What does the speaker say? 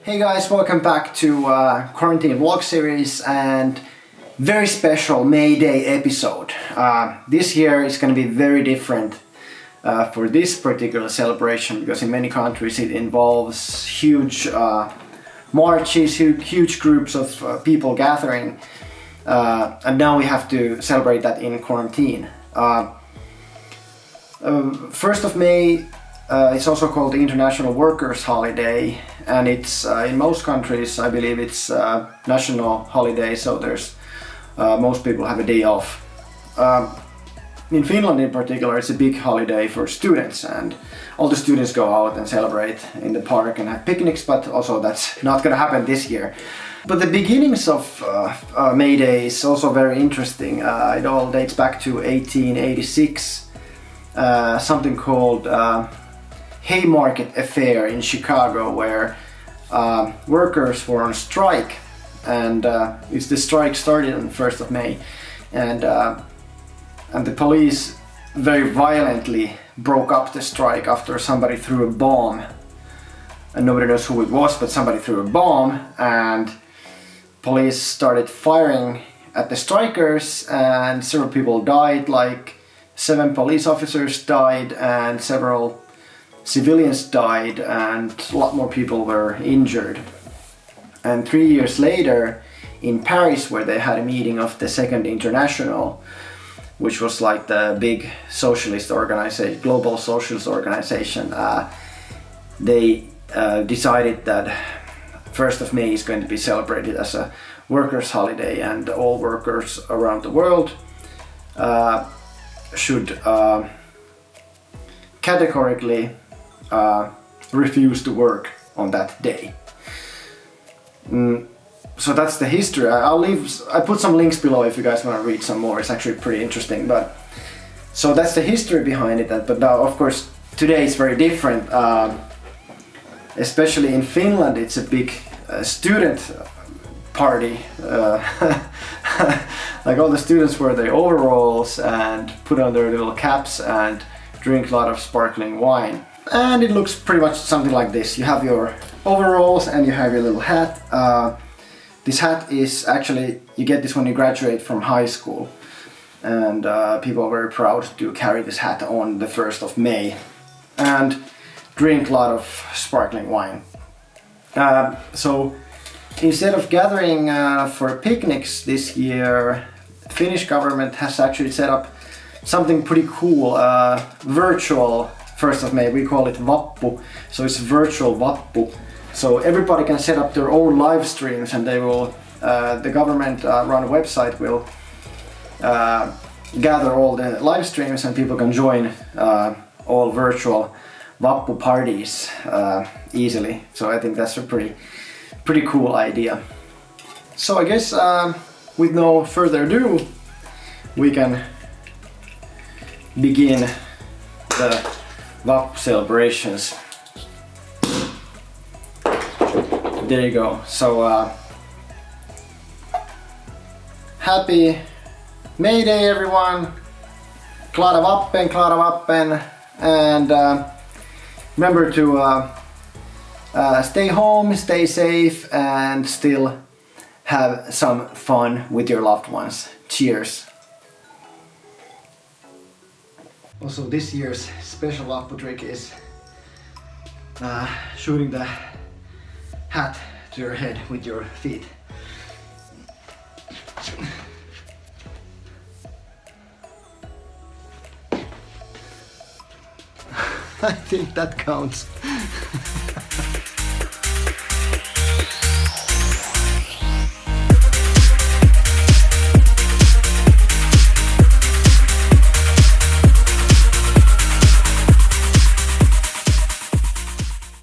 Hey guys, welcome back to Quarantine Vlog Series and very special May Day episode. This year is going to be very different for this particular celebration because in many countries it involves huge marches, huge groups of people gathering, and now we have to celebrate that in quarantine. 1st of May it's also called the International Workers' Holiday, and it's in most countries I believe it's national holiday, so there's most people have a day off. In Finland in particular it's a big holiday for students, and all the students go out and celebrate in the park and have picnics, but also that's not gonna happen this year. But the beginnings of May Day is also very interesting. It all dates back to 1886. Something called Haymarket Affair in Chicago, where workers were on strike, and the strike started on the 1st of May, and the police very violently broke up the strike after somebody threw a bomb, and nobody knows who it was, but somebody threw a bomb, and police started firing at the strikers, and several people died, like 7 police officers died and several civilians died, and a lot more people were injured. And 3 years later in Paris, where they had a meeting of the Second International, which was like the big socialist organization, global socialist organization, they decided that 1st of May is going to be celebrated as a workers' holiday, and all workers around the world should categorically refuse to work on that day. So that's the history. I put some links below if you guys want to read some more. It's actually pretty interesting. But so that's the history behind it. But now, of course, today is very different. Especially in Finland, it's a big student party. Like all the students wear their overalls and put on their little caps and drink a lot of sparkling wine. And it looks pretty much something like this. You have your overalls and you have your little hat. This hat is actually, you get this when you graduate from high school. And people are very proud to carry this hat on the 1st of May. And drink a lot of sparkling wine. So instead of gathering for picnics this year, the Finnish government has actually set up something pretty cool, virtual 1st of May. We call it Vappu, so it's virtual Vappu. So everybody can set up their own live streams, and they will, the government run website will gather all the live streams, and people can join all virtual Vappu parties easily. So I think that's a pretty cool idea. So I guess with no further ado, we can begin the Vappu celebrations. There you go. So happy May Day, everyone. Glada Vappen, and remember to stay home, stay safe, and still have some fun with your loved ones. Cheers! Also, this year's special Vappu trick is shooting the hat to your head with your feet. I think that counts.